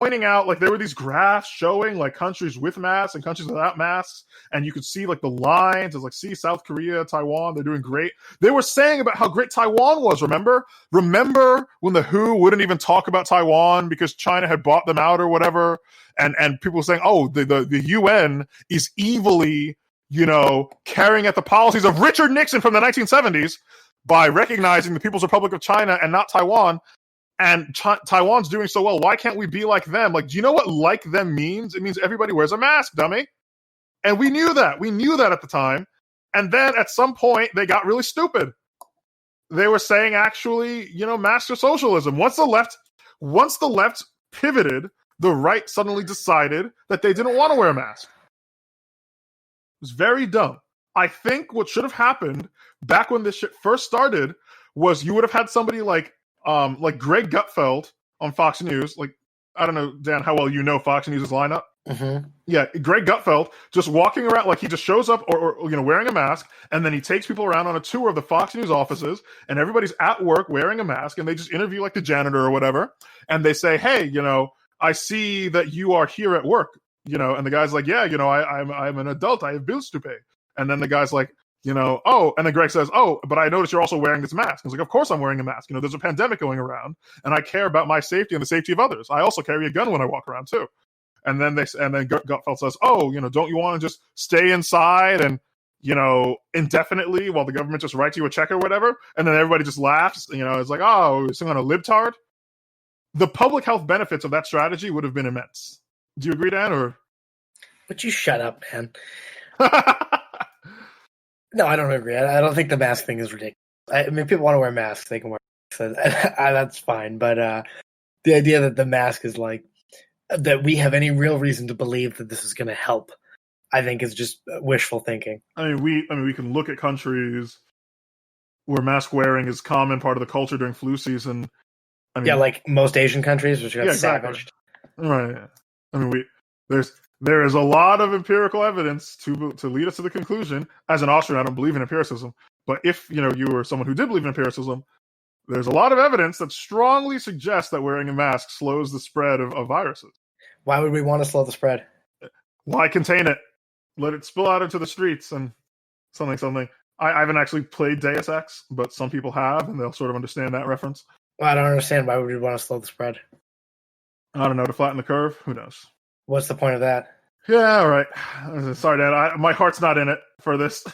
pointing out, like, there were these graphs showing, like, countries with masks and countries without masks, and you could see, like, the lines. It's like, see, South Korea, Taiwan, they're doing great. They were saying about how great Taiwan was, remember? Remember when the WHO wouldn't even talk about Taiwan because China had bought them out or whatever? And people were saying, oh, the UN is evilly, carrying out the policies of Richard Nixon from the 1970s by recognizing the People's Republic of China and not Taiwan. And Taiwan's doing so well. Why can't we be like them? Like, do you know what like them means? It means everybody wears a mask, dummy. And we knew that. We knew that at the time. And then at some point, they got really stupid. They were saying, actually, masks are socialism. Once the left pivoted, the right suddenly decided that they didn't want to wear a mask. It was very dumb. I think what should have happened back when this shit first started was you would have had somebody like Greg Gutfeld on Fox News. Like, I don't know, Dan, how well you know Fox News' lineup. Mm-hmm. Yeah, Greg Gutfeld just walking around, like, he just shows up or wearing a mask, and then he takes people around on a tour of the Fox News offices, and everybody's at work wearing a mask, and they just interview, like, the janitor or whatever, and they say, hey, I see that you are here at work, and the guy's like, yeah, I'm an adult, I have bills to pay. And then the guy's like, oh, and then Greg says, oh, but I noticed you're also wearing this mask. I was like, of course I'm wearing a mask. There's a pandemic going around, and I care about my safety and the safety of others. I also carry a gun when I walk around too. And then Gutfeld says, oh, don't you want to just stay inside and, indefinitely while the government just writes you a check or whatever? And then everybody just laughs. It's like, oh, is someone a libtard? The public health benefits of that strategy would have been immense. Do you agree, Dan? Or? But you shut up, man. No, I don't agree. I don't think the mask thing is ridiculous. I mean, people want to wear masks, they can wear masks. That's fine. But the idea that the mask is like, that we have any real reason to believe that this is going to help, I think is just wishful thinking. I mean, we can look at countries where mask wearing is common part of the culture during flu season. I mean, yeah, like most Asian countries, which got savaged. Right. I mean, there is a lot of empirical evidence to lead us to the conclusion. As an Austrian, I don't believe in empiricism, but if you were someone who did believe in empiricism, there's a lot of evidence that strongly suggests that wearing a mask slows the spread of viruses. Why would we want to slow the spread? Why contain it? Let it spill out into the streets and something. I haven't actually played Deus Ex, but some people have, and they'll sort of understand that reference. Well, I don't understand. Why would we want to slow the spread? I don't know, to flatten the curve? Who knows? What's the point of that? Yeah, all right. Sorry, Dad. My heart's not in it for this.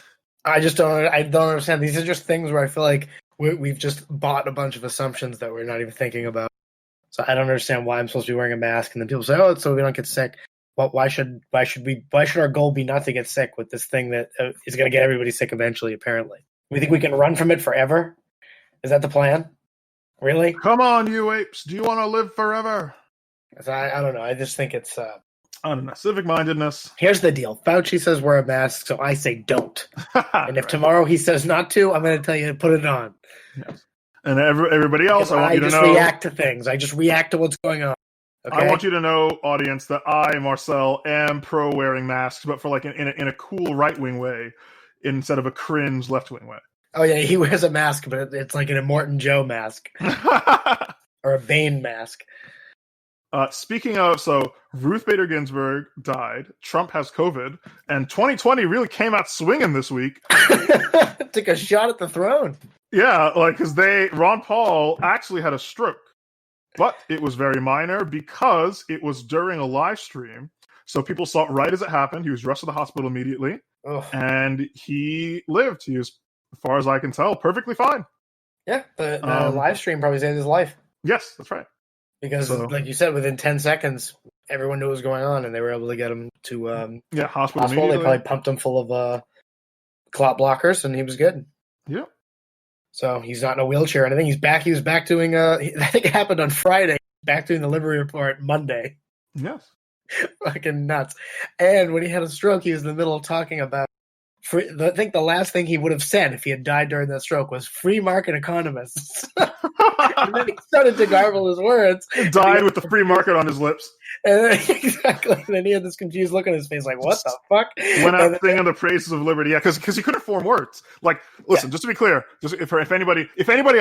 I don't understand. These are just things where I feel like we've just bought a bunch of assumptions that we're not even thinking about. So I don't understand why I'm supposed to be wearing a mask, and then people say, "Oh, it's so we don't get sick." Well, why should our goal be not to get sick with this thing that is going to get everybody sick eventually? Apparently, we think we can run from it forever. Is that the plan? Really? Come on, you apes! Do you want to live forever? I don't know. I just think it's. I don't know. Civic-mindedness. Here's the deal. Fauci says wear a mask, so I say don't. And if tomorrow he says not to, I'm going to tell you to put it on. Yes. And everybody else, I want you to know. I just react to things. I just react to what's going on. Okay? I want you to know, audience, that I, Marcel, am pro wearing masks, but for like in a cool right-wing way, instead of a cringe left-wing way. Oh yeah, he wears a mask, but it's like an Immortan Joe mask or a Bane mask. Speaking of, so Ruth Bader Ginsburg died, Trump has COVID, and 2020 really came out swinging this week. Took a shot at the throne. Yeah, because Ron Paul actually had a stroke, but it was very minor because it was during a live stream. So people saw it right as it happened. He was rushed to the hospital immediately, and he lived. He was, as far as I can tell, perfectly fine. Yeah, the live stream probably saved his life. Yes, that's right. Because, like you said, within 10 seconds, everyone knew what was going on, and they were able to get him to hospital. They probably pumped him full of clot blockers, and he was good. Yeah. So he's not in a wheelchair or anything. He's back. He was back doing. I think it happened on Friday. Back doing the Liberty Report Monday. Yes. Fucking nuts. And when he had a stroke, he was in the middle of talking about I think the last thing he would have said if he had died during that stroke was "free market economists." And then he started to garble his words. He died with the free market on his lips. And then, exactly. And then he had this confused look on his face, like, "What the fuck?" Went out singing the praises of liberty. Yeah, because he couldn't form words. Like, listen, just to be clear, just if anybody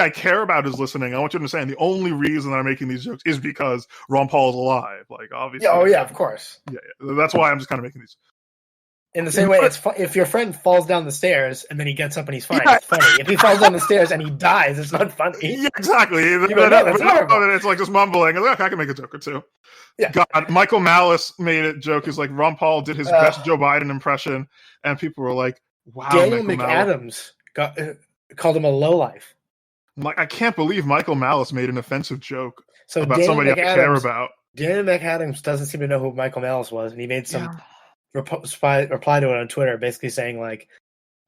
I care about is listening, I want you to understand the only reason that I'm making these jokes is because Ron Paul is alive. Like, obviously. Oh yeah, of course. Yeah, that's why I'm just kind of making these. In the same way, it's if your friend falls down the stairs and then he gets up and he's fine, it's funny. If he falls down the stairs and he dies, it's not funny. Yeah, exactly. It's like just mumbling. Like, I can make a joke or two. Yeah. God, Michael Malice made a joke. He's like, Ron Paul did his best Joe Biden impression, and people were like, wow. Daniel McAdams called him a lowlife. Like, I can't believe Michael Malice made an offensive joke about Daniel somebody I care about. Daniel McAdams doesn't seem to know who Michael Malice was, and he made some reply to it on Twitter, basically saying like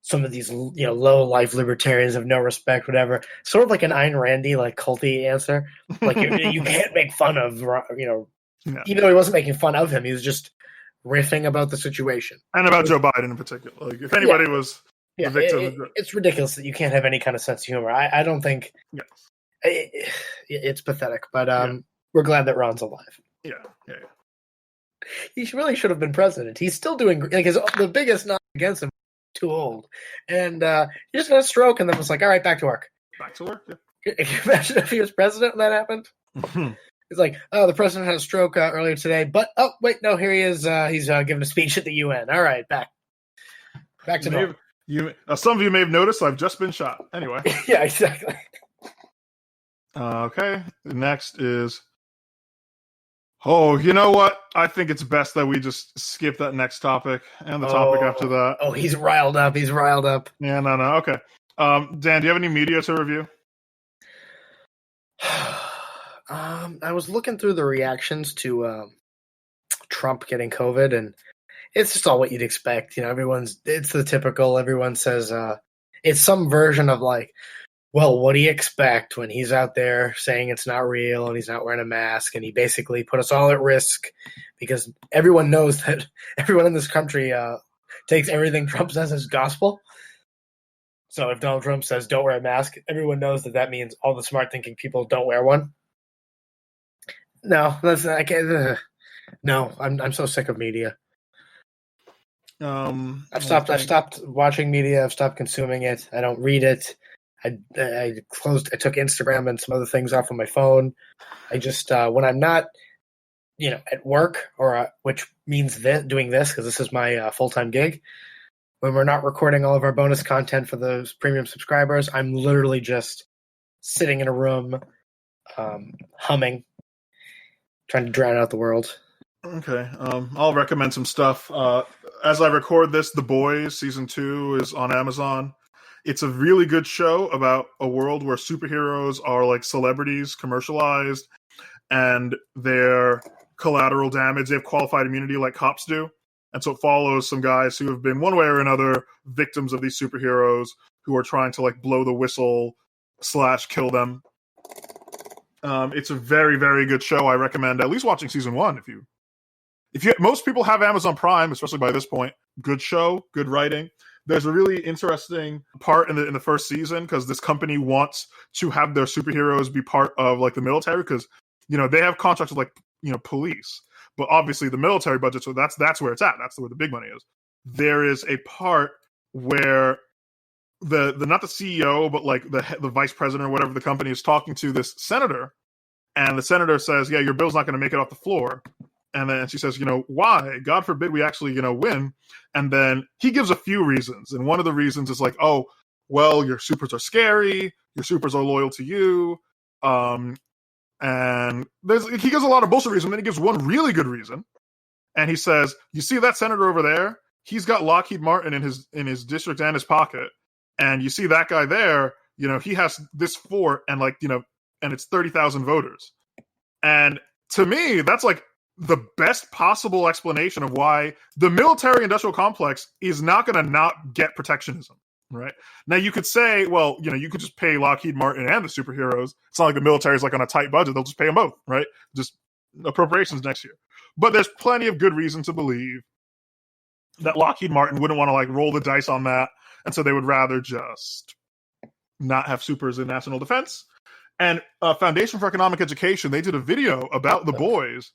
some of these low life libertarians have no respect, whatever. Sort of like an Ayn Randy like culty answer. Like you can't make fun of even though he wasn't making fun of him, he was just riffing about the situation and about Joe Biden in particular. Like if anybody was the victim, it's ridiculous that you can't have any kind of sense of humor. I don't think it's pathetic, but we're glad that Ron's alive. Yeah. He really should have been president. He's still doing like the biggest knock against him. Too old, and he just had a stroke, and then was like, "All right, back to work." Back to work. Yeah. Can you imagine if he was president when that happened? He's like, "Oh, the president had a stroke earlier today, but oh wait, no, here he is. He's giving a speech at the UN. All right, back to normal." Some of you may have noticed I've just been shot. Anyway. Yeah, exactly. Okay. Next is. Oh, you know what? I think it's best that we just skip that next topic and the topic after that. Oh, he's riled up. Yeah, no. Okay. Dan, do you have any media to review? I was looking through the reactions to Trump getting COVID, and it's just all what you'd expect. It's the typical. Everyone says it's some version of like, well, what do you expect when he's out there saying it's not real and he's not wearing a mask, and he basically put us all at risk because everyone knows that everyone in this country takes everything Trump says as gospel. So if Donald Trump says don't wear a mask, everyone knows that means all the smart thinking people don't wear one. No, I can't. No, I'm so sick of media. I've stopped watching media. I've stopped consuming it. I don't read it. I took Instagram and some other things off of my phone. I just, when I'm not, at work or, which means doing this, because this is my full-time gig, when we're not recording all of our bonus content for those premium subscribers, I'm literally just sitting in a room, humming, trying to drown out the world. Okay. I'll recommend some stuff. As I record this, The Boys Season 2 is on Amazon. It's a really good show about a world where superheroes are like celebrities commercialized and they're collateral damage. They have qualified immunity like cops do. And so it follows some guys who have been one way or another victims of these superheroes who are trying to like blow the whistle / kill them. It's a very, very good show. I recommend at least watching season 1 if you most people have Amazon Prime, especially by this point. Good show, good writing. There's a really interesting part in the first season because this company wants to have their superheroes be part of like the military because they have contracts with like police, but obviously the military budget. So that's where it's at. That's where the big money is. There is a part where the not the CEO but like the vice president or whatever the company is talking to this senator, and the senator says, "Yeah, your bill's not going to make it off the floor." And then she says, why? God forbid we actually, win. And then he gives a few reasons. And one of the reasons is like, oh, well, your supers are scary. Your supers are loyal to you. And he gives a lot of bullshit reasons. Then he gives one really good reason. And he says, you see that senator over there? He's got Lockheed Martin in his district and his pocket. And you see that guy there, he has this fort and and it's 30,000 voters. And to me, that's like the best possible explanation of why the military-industrial complex is not going to not get protectionism, right? Now, you could say, well, you could just pay Lockheed Martin and the superheroes. It's not like the military is like on a tight budget. They'll just pay them both, right? Just appropriations next year. But there's plenty of good reason to believe that Lockheed Martin wouldn't want to like roll the dice on that, and so they would rather just not have supers in national defense. And Foundation for Economic Education, they did a video about the boys,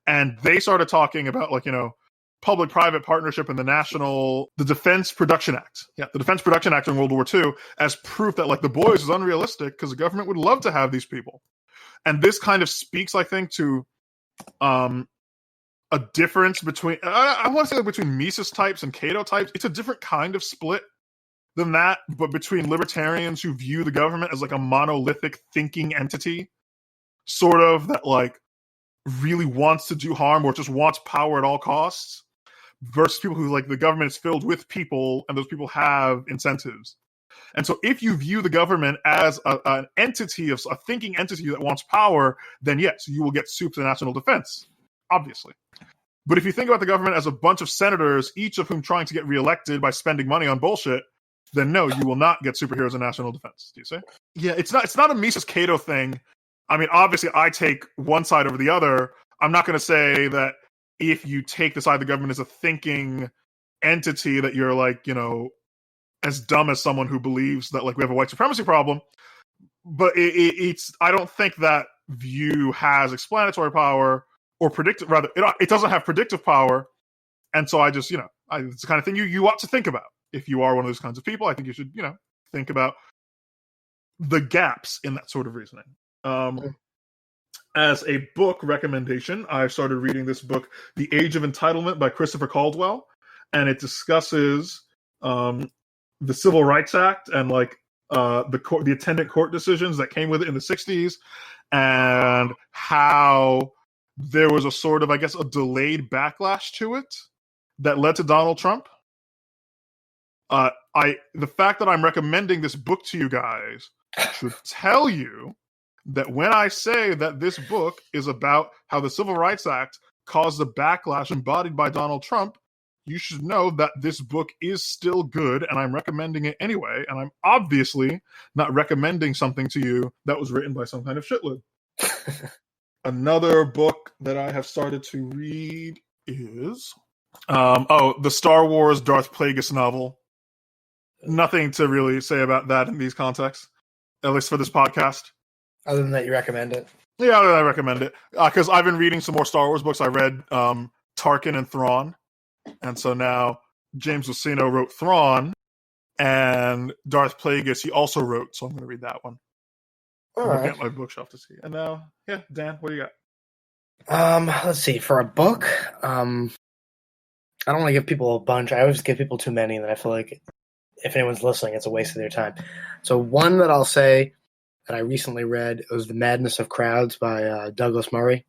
and they started talking about like, you know, public-private partnership and the Defense Production Act. Yeah, the Defense Production Act in World War II as proof that like the boys is unrealistic because the government would love to have these people. And this kind of speaks, I think, to a difference between, I want to say between Mises types and Cato types. It's a different kind of split than that, but between libertarians who view the government as like a monolithic thinking entity, sort of, that like really wants to do harm or just wants power at all costs, versus people who like the government is filled with people and those people have incentives. And so if you view the government as an entity, of a thinking entity that wants power, then yes, you will get soup to national defense, obviously. But if you think about the government as a bunch of senators, each of whom trying to get reelected by spending money on bullshit, then no, you will not get superheroes in national defense. Do you see? Yeah, it's not a Mises Cato thing. I mean, obviously, I take one side over the other. I'm not going to say that if you take the side of the government as a thinking entity that you're like, you know, as dumb as someone who believes that like we have a white supremacy problem. But it's I don't think that view has explanatory power or predictive. Rather, it doesn't have predictive power. And so I just, you know, it's the kind of thing you ought to think about. If you are one of those kinds of people, I think you should, you know, think about the gaps in that sort of reasoning. As a book recommendation, I started reading this book, The Age of Entitlement by Christopher Caldwell, and it discusses the Civil Rights Act and like the attendant court decisions that came with it in the 60s, and how there was a sort of, I guess, a delayed backlash to it that led to Donald Trump. The fact that I'm recommending this book to you guys should tell you that when I say that this book is about how the Civil Rights Act caused the backlash embodied by Donald Trump, you should know that this book is still good, and I'm recommending it anyway, and I'm obviously not recommending something to you that was written by some kind of shitlib. Another book that I have started to read is the Star Wars Darth Plagueis novel. Nothing to really say about that in these contexts, at least for this podcast. Other than that, you recommend it? Yeah, I recommend it. Because I've been reading some more Star Wars books. I read Tarkin and Thrawn. And so now James Luceno wrote Thrawn, and Darth Plagueis he also wrote, so I'm going to read that one. I'm looking at my bookshelf to see. And now, yeah, Dan, what do you got? Let's see. For a book, I don't want to give people a bunch. I always give people too many, and then I feel like if anyone's listening, it's a waste of their time. So one that I'll say that I recently read was The Madness of Crowds by Douglas Murray,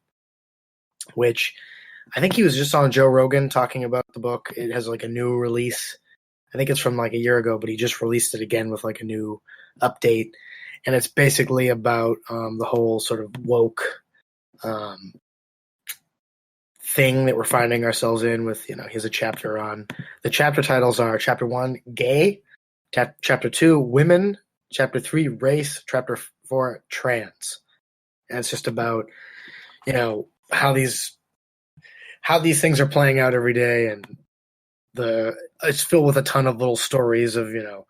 which I think he was just on Joe Rogan talking about the book. It has like a new release. I think it's from like a year ago, but he just released it again with like a new update. And it's basically about the whole sort of woke thing that we're finding ourselves in with, you know, he has a chapter on, the chapter titles are Chapter 1, Gay, Chapter 2, Women, Chapter 3, Race, Chapter 4, Trans. And it's just about, you know, how these things are playing out every day, and it's filled with a ton of little stories of, you know,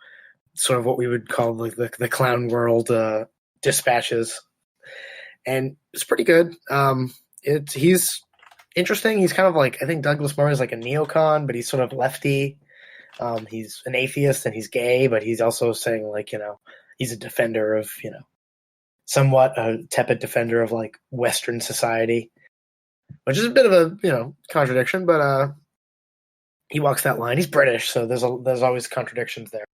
sort of what we would call like the clown world dispatches. And it's pretty good. He's interesting. He's kind of like, I think Douglas Murray is like a neocon, but he's sort of lefty. He's an atheist and he's gay, but he's also saying like, you know, he's a defender of, you know, somewhat a tepid defender of like Western society, which is a bit of a, you know, contradiction, but he walks that line. He's British, so there's always contradictions there.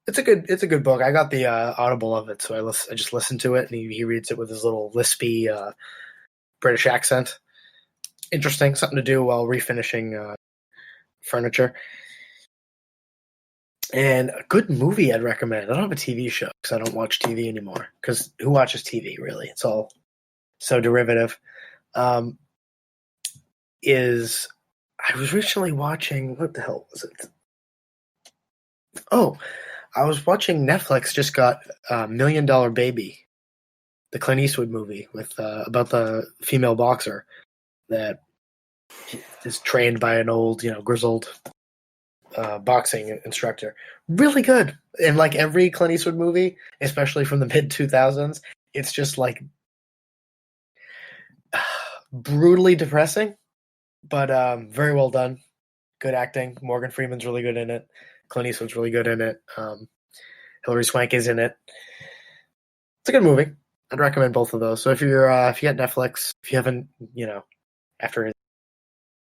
It's a good book. I got the Audible of it, so I just listened to it, and he reads it with his little lispy British accent. Interesting, something to do while refinishing furniture. And a good movie I'd recommend. I don't have a TV show because I don't watch TV anymore. Because who watches TV, really? It's all so derivative. I was recently watching, what the hell was it? Oh, I was watching Netflix just got $1 Million Baby, the Clint Eastwood movie with about the female boxer that is trained by an old, grizzled boxing instructor. Really good. And like every Clint Eastwood movie, especially from the mid 2000s, it's just like brutally depressing, but very well done. Good acting. Morgan Freeman's really good in it. Clint Eastwood's really good in it. Hilary Swank is in it. It's a good movie. I'd recommend both of those. So if you get Netflix, if you haven't, after